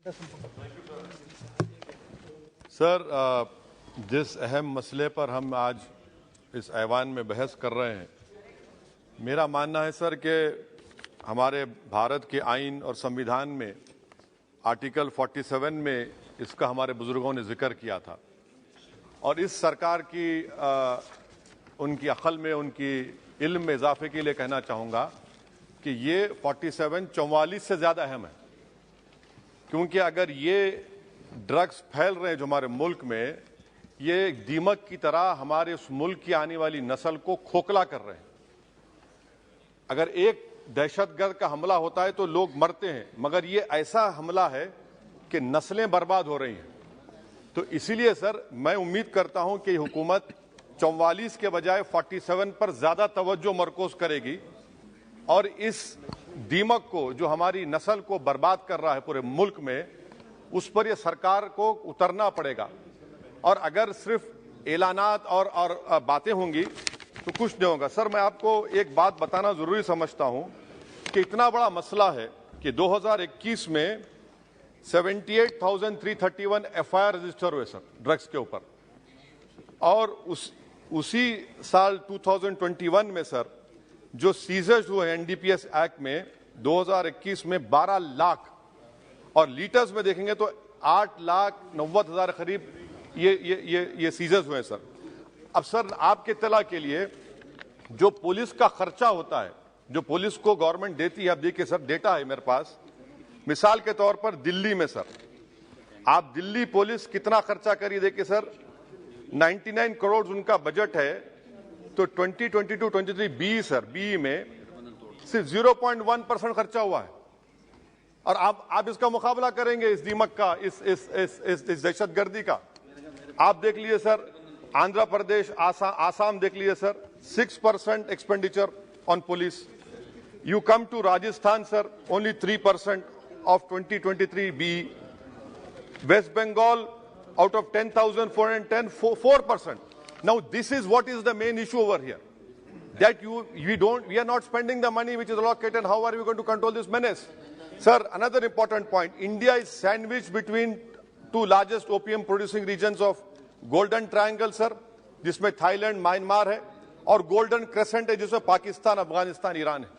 Sir, जिस अहम मसले पर हम आज इस ऐवान में बहस कर रहे हैं, मेरा मानना है सर कि हमारे भारत के आइन और संविधान में आर्टिकल 47 में इसका हमारे बुजुर्गों ने जिक्र किया था और इस सरकार की उनकी अक्ल में, उनकी इल्म में इजाफे के लिए कहना चाहूँगा कि ये 47 44 से ज़्यादा अहम है, क्योंकि अगर ये ड्रग्स फैल रहे हैं जो हमारे मुल्क में, ये एक दीमक की तरह हमारे उस मुल्क की आने वाली नस्ल को खोखला कर रहे हैं। अगर एक दहशतगर्द का हमला होता है तो लोग मरते हैं, मगर ये ऐसा हमला है कि नस्लें बर्बाद हो रही हैं। तो इसीलिए सर मैं उम्मीद करता हूं कि हुकूमत 44 के बजाय 47 पर ज्यादा तवज्जो मरकूज करेगी और इस दीमक को जो हमारी नस्ल को बर्बाद कर रहा है पूरे मुल्क में, उस पर यह सरकार को उतरना पड़ेगा। और अगर सिर्फ ऐलानात और बातें होंगी तो कुछ नहीं होगा। सर, मैं आपको एक बात बताना जरूरी समझता हूं कि इतना बड़ा मसला है कि 2021 में 78,331 FIR रजिस्टर हुए सर ड्रग्स के ऊपर, और उसी साल 2021 में सर जो सीजर्स हुए हैं NDPS एक्ट में 2021 में 12 लाख, और लीटर्स में देखेंगे तो 8,90,000 करीब ये सीजर्स हुए हैं सर। अब सर आपके इत्तला के लिए जो पुलिस का खर्चा होता है, जो पुलिस को गवर्नमेंट देती है, अब देखिए सर डेटा है मेरे पास, मिसाल के तौर पर दिल्ली में सर आप दिल्ली पुलिस कितना खर्चा करिए, देखिए सर 99 करोड़ उनका बजट है, तो 2022-23 बी सर बी में सिर्फ 0.1% खर्चा हुआ है। और आप इसका मुकाबला करेंगे इस दीमक का, इस दहशतगर्दी का। आप देख लीजिए सर आंध्र प्रदेश, आसाम देख लीजिए sir 6% expenditure on police. You come to Rajasthan sir only 3% of 2023 B. West Bengal out of 10,410, 4%. Now this is what is the main issue over here, that we are not spending the money which is allocated. How are we going to control this menace? Sir, another important point, India is sandwiched between two largest opium producing regions of Golden Triangle sir, जिसमें Thailand, Myanmar है, और golden crescent है जिसमें Pakistan, Afghanistan, Iran है।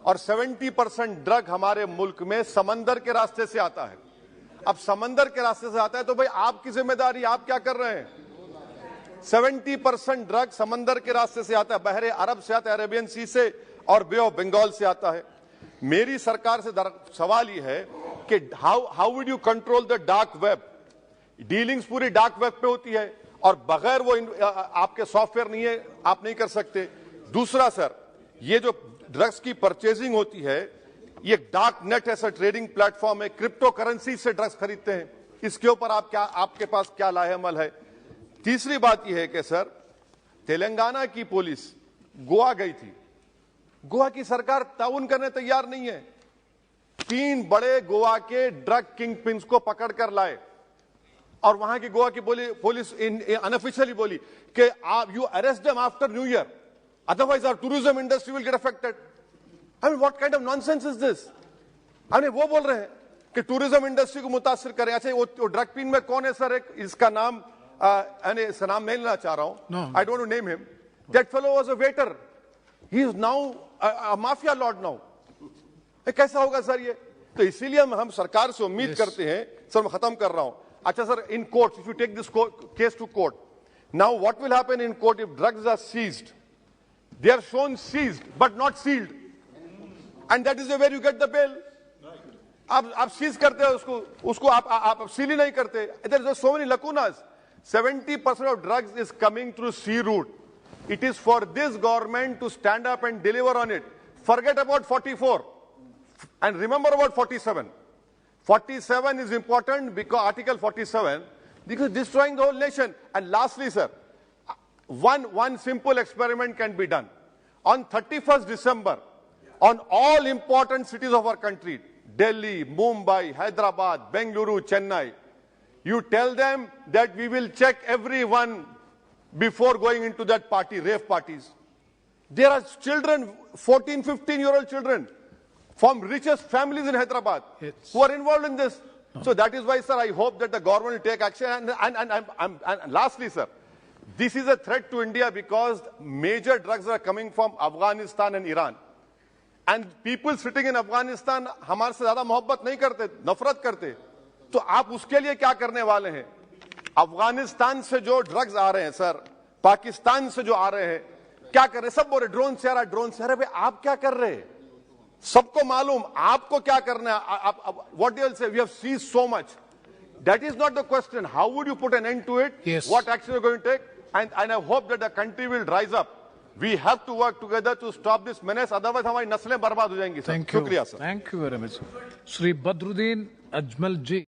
और 70% drug हमारे मुल्क में समंदर के रास्ते से आता है। अब समंदर के रास्ते से आता है तो भाई आपकी जिम्मेदारी, आप क्या कर रहे हैं? 70% ड्रग समंदर के रास्ते से आता है, बहरे अरब से आता है, अरेबियन सी से और बे ऑफ बंगाल से आता है। मेरी सरकार से सवाल यह है कि how would you control the dark web? Dealings पूरी डार्क वेब पे होती है और बगैर वो आपके सॉफ्टवेयर नहीं है, आप नहीं कर सकते। दूसरा सर, ये जो ड्रग्स की परचेजिंग होती है, ये डार्क नेट ऐसा ट्रेडिंग प्लेटफॉर्म है, क्रिप्टो करेंसी से ड्रग्स खरीदते हैं। इसके ऊपर आपके पास क्या लाहेअमल है? तीसरी बात यह है कि सर तेलंगाना की पुलिस गोवा गई थी, गोवा की सरकार ताउन करने तैयार नहीं है। 3 बड़े गोवा के ड्रग किंग पिन्स को पकड़कर लाए और वहां की गोवा की पुलिस अनऑफिशियली बोली कि you arrest them after new year, otherwise our tourism industry will get affected. I mean, what kind of nonsense is this? वो बोल रहे हैं कि टूरिज्म इंडस्ट्री को मुतासिर करें। अच्छा, वो ड्रग पिन में कौन है सर? एक इसका नाम इसका नाम नहीं लेना चाह रहा हूं, I don't name him. That fellow was a waiter, he is now a mafia Lord now. कैसा होगा सर ये? तो इसीलिए हम सरकार से उम्मीद करते हैं। सर मैं खत्म कर रहा हूं। अच्छा sir, in court if you take this case to court, now what will happen in court if drugs are seized? They are shown seized but not sealed, and that is where you get the bail. आप seize करते हो उसको आप seal ही नहीं करते। There are so many lacunas. 70% of drugs is coming through sea route. It is for this government to stand up and deliver on it. Forget about 44 and remember about 47. 47 is important because Article 47, because destroying the whole nation. And lastly, sir, one simple experiment can be done. On 31st December, on all important cities of our country, Delhi, Mumbai, Hyderabad, Bengaluru, Chennai, you tell them that we will check everyone before going into that party, rave parties. There are children, 14, 15-year-old children from richest families in Hyderabad who are involved in this. So that is why, sir, I hope that the government will take action. And lastly, sir, this is a threat to India because major drugs are coming from Afghanistan and Iran. And people sitting in Afghanistan हमारे से ज्यादा मोहब्बत नहीं करते, नफरत करते. तो आप उसके लिए क्या करने वाले हैं? अफगानिस्तान से जो ड्रग्स आ रहे हैं सर, पाकिस्तान से जो आ रहे हैं, क्या कर रहे हैं? सब बोल रहे ड्रोन से आ रहा, ड्रोन से आ रहा. भाई आप क्या कर रहे हैं? सबको मालूम आपको क्या करना है. What do you say? We have seized so much. That is not the question. How would you put an end to it? Yes. What action are you going to take? And I hope that the country will rise up. We have to work together to stop this menace. Otherwise, हमारी नस्लें बर्बाद हो जाएंगी. Thank you. शुक्रिया sir. Thank you very much. Shri Badruddin Ajmal ji.